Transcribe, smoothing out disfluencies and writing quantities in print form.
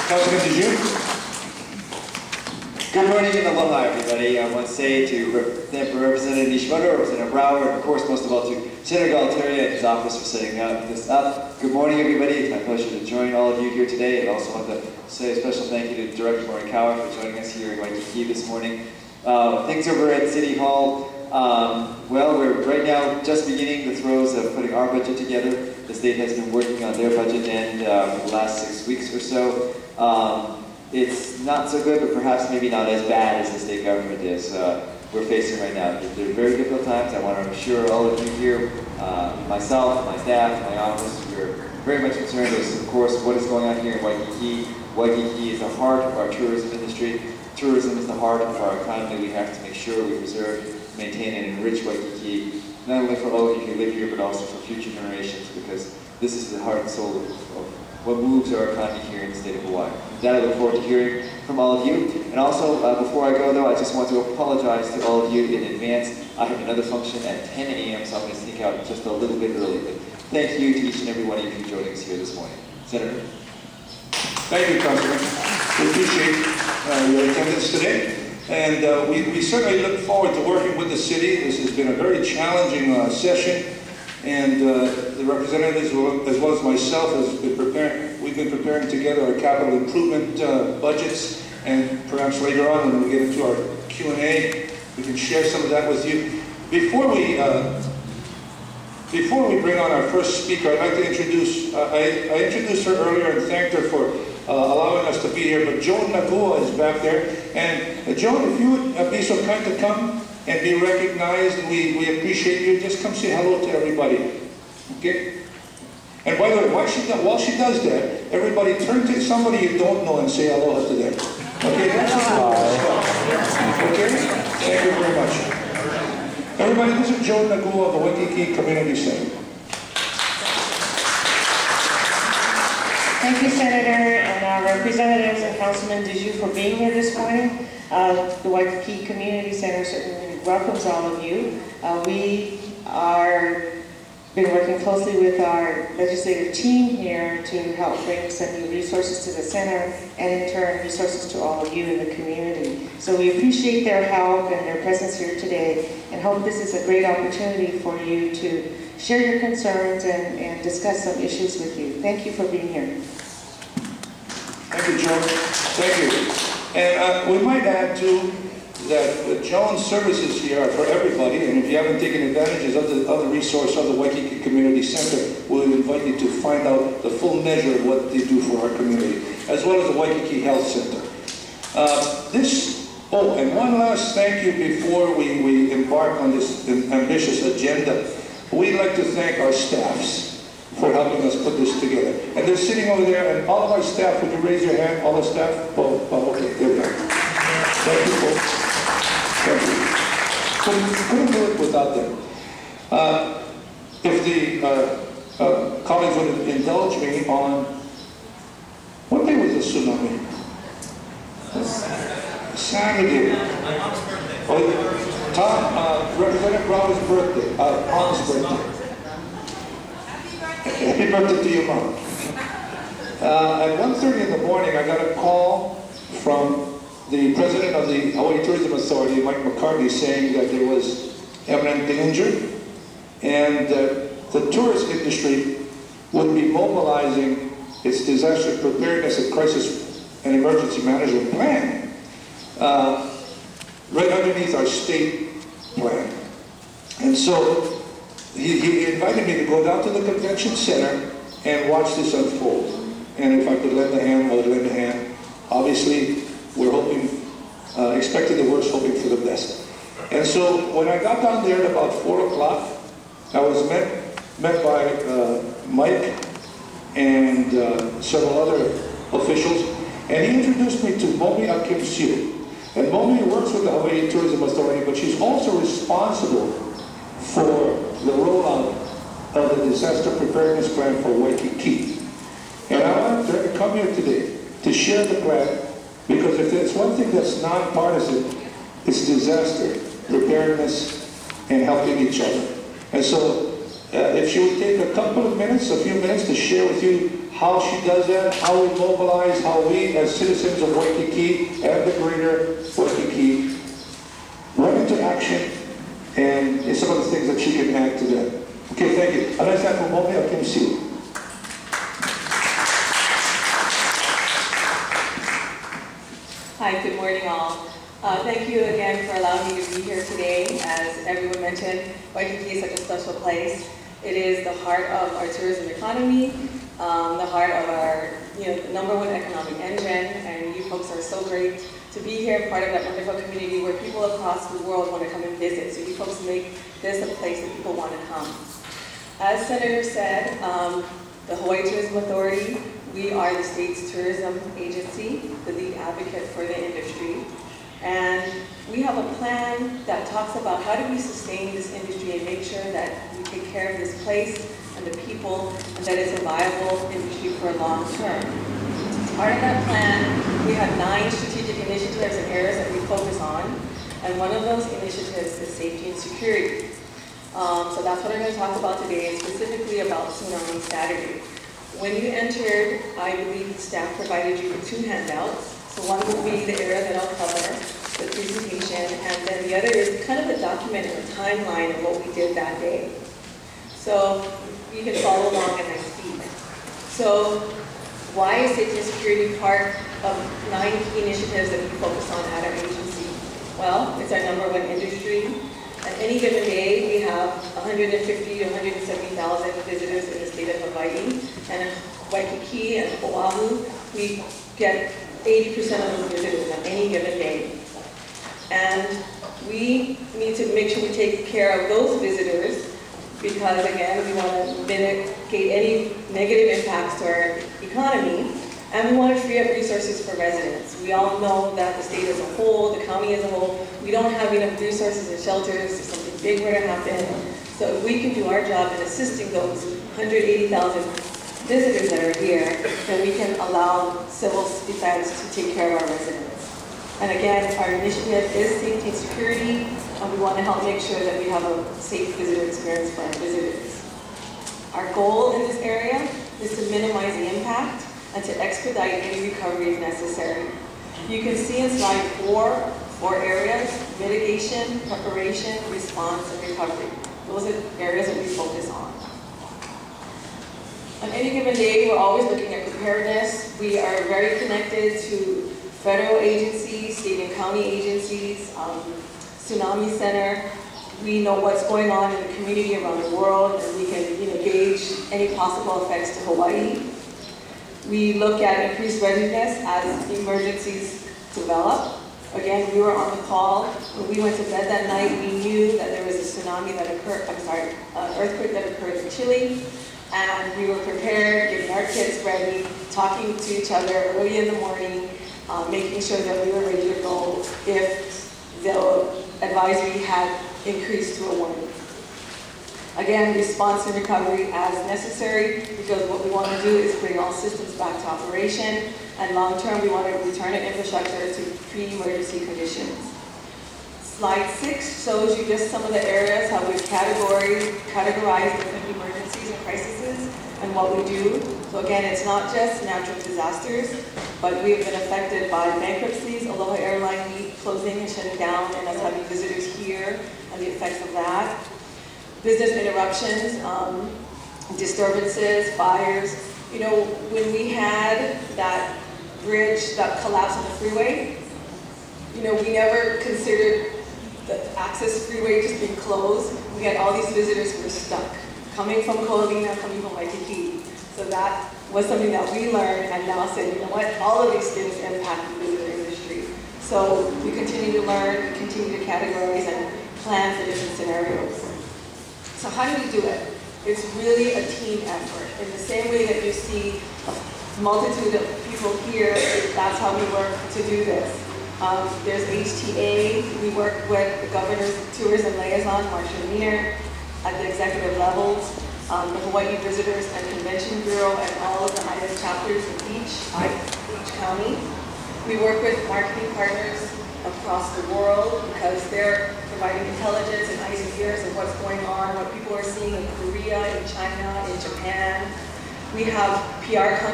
Councilman Djou. Good morning and aloha, everybody. I want to say to Representative Nishimoto, Representative Brower, and of course, most of all, to Senator Galataria and his office for setting this up. Good morning, everybody. It's my pleasure to join all of you here today, and also want to say a special thank you to Director Morikawa for joining us here in Waikiki this morning. Things over at City Hall. Well, we're right now just beginning the throes of putting our budget together. The state has been working on their budget and for the last 6 weeks or so. It's not so good, but perhaps maybe not as bad as the state government is we're facing right now. They're very difficult times. I want to assure all of you here, myself, my staff, my office, we're very much concerned with, of course, what is going on here in Waikiki. Waikiki is the heart of our tourism industry. Tourism is the heart of our economy. We have to make sure we preserve, maintain, and enrich Waikiki, not only for all of you who live here, but also for future generations, because this is the heart and soul of what moves our economy here in the state of Hawaii. With that, I look forward to hearing from all of you. And also, before I go though, I just want to apologize to all of you in advance. I have another function at 10 a.m., so I'm going to sneak out just a little bit early. But thank you to each and every one of you for joining us here this morning. Senator. Thank you, Councilman. We appreciate your attendance today. And we certainly look forward to working with the city. This has been a very challenging session. And the representatives, as well as myself, we've been preparing together our capital improvement budgets, and perhaps later on when we get into our Q&A, we can share some of that with you. Before we bring on our first speaker, I'd like to introduce, I introduced her earlier and thanked her for allowing us to be here, but Joan Nagua is back there. And Joan, if you would be so kind to come and be recognized, and we appreciate you. Just come say hello to everybody, okay? And by the way, while she does that, everybody turn to somebody you don't know and say aloha to them. Okay, that's just okay? Thank you very much. Everybody, this is Joan Nagua of the Waikiki Community Center. Thank you, Senator, and our representatives and Councilman Djou for being here this morning. The Waikiki Community Center certainly welcomes all of you. We are been working closely with our legislative team here to help bring some new resources to the center, and in turn resources to all of you in the community. So we appreciate their help and their presence here today, and hope this is a great opportunity for you to share your concerns and discuss some issues with you. Thank you for being here. Thank you, Joan. Thank you. And we might add too that Joan's services here are for everybody, and if you haven't taken advantage of the resource of the Waikiki Community Center, we'll invite you to find out the full measure of what they do for our community, as well as the Waikiki Health Center. And one last thank you before we embark on this ambitious agenda. We'd like to thank our staffs for helping us put this together. And they're sitting over there, and all of our staff, would you raise your hand, all the staff? Oh, okay, there we go. Thank you, folks. Thank you. Couldn't do it without them. If the colleagues would indulge me on, what day was the tsunami? Saturday. Oh, Tom, Representative Brown's birthday, Mom's birthday. Happy birthday to your mom. At 1:30 in the morning, I got a call from the president of the Hawaii Tourism Authority, Mike McCartney, saying that there was imminent danger, and the tourist industry would be mobilizing its disaster preparedness and crisis and emergency management plan right underneath our state plan. And so he invited me to go down to the convention center and watch this unfold. And if I could lend a hand, I would lend a hand. Obviously, we're hoping, expecting the worst, hoping for the best. And so when I got down there at about 4 o'clock, I was met by Mike and several other officials, and he introduced me to Momi Akim-Siu. And Momi works with the Hawaii Tourism Authority, but she's also responsible for the rollout of the disaster preparedness plan for Waikiki. And I want her to come here today to share the plan, because if there's one thing that's nonpartisan, it's disaster preparedness and helping each other. And so if she would take a couple of minutes, a few minutes to share with you how she does that, how we mobilize, how we as citizens of Waikiki and the greater Waikiki run into action, and some of the things that she can add to that. Okay, thank you. Alessa Kumomi, I can see you. Hi, good morning all. Thank you again for allowing me to be here today. As everyone mentioned, Waikiki is such a special place. It is the heart of our tourism economy, the heart of our #1 economic engine, and you folks are so great to be here, part of that wonderful community where people across the world want to come and visit. So you folks make this a place that people want to come. As Senator said, the Hawaii Tourism Authority, we are the state's tourism agency, the lead advocate for the industry. And we have a plan that talks about how do we sustain this industry and make sure that we take care of this place and the people, and that it's a viable industry for long term. Part of that plan, we have 9 strategic initiatives and areas that we focus on, and one of those initiatives is safety and security. So that's what I'm going to talk about today, and specifically about Tsunami Saturday. When you entered, I believe staff provided you with 2 handouts. So one will be the area that I'll cover, the presentation, and then the other is kind of a document and a timeline of what we did that day. So you can follow along as I speak. So why is safety and security part of 9 key initiatives that we focus on at our agency? Well, it's our #1 industry. At any given day, we have 150 to 170,000 visitors in the state of Hawaii, and in Waikiki and Oahu, we get 80% of those visitors on any given day. And we need to make sure we take care of those visitors because, again, we want to mitigate any negative impacts to our economy, and we want to free up resources for residents. We all know that the state as a whole, the county as a whole, we don't have enough resources and shelters if something big were to happen. So if we can do our job in assisting those 180,000 visitors that are here, then we can allow civil defense to take care of our residents. And again, our initiative is safety and security, and we want to help make sure that we have a safe visitor experience for our visitors. Our goal in this area is to minimize the impact and to expedite any recovery if necessary. You can see in slide 4 areas: mitigation, preparation, response, and recovery. Those are areas that we focus on. On any given day, we're always looking at preparedness. We are very connected to federal agencies, state and county agencies, Tsunami Center. We know what's going on in the community around the world, and we can gauge any possible effects to Hawaii. We look at increased readiness as emergencies develop. Again, we were on the call. When we went to bed that night, we knew that there was a tsunami that occurred, an earthquake that occurred in Chile. And we were prepared, getting our kits ready, talking to each other early in the morning, making sure that we were ready to go if the advisory had increased to a warning. Again, response and recovery as necessary, because what we want to do is bring all systems back to operation, and long term we want to return an infrastructure to pre-emergency conditions. Slide 6 shows you just some of the areas how we've categorized different emergencies and crises and what we do. So again, it's not just natural disasters, but we have been affected by bankruptcies, Aloha Airline closing and shutting down, and us having visitors here and the effects of that. Business interruptions, disturbances, fires. When we had that bridge that collapsed on the freeway, we never considered the access freeway just being closed. We had all these visitors who were stuck, coming from Kolomina, coming from Waikiki. So that was something that we learned and now said, you know what, all of these things impact the visitor industry. So we continue to learn, we continue to categorize and plan for different scenarios. So how do we do it? It's really a team effort. In the same way that you see a multitude of people here, that's how we work to do this. There's HTA. We work with the Governor's Tourism Liaison, Marsha Wiener, at the executive levels, the Hawaii Visitors and Convention Bureau, and all of the IS chapters in each county. We work with marketing partners across the world because they're providing intelligence and eyes and ears of what's going on, what people are seeing in Korea, in China, in Japan. We have PR companies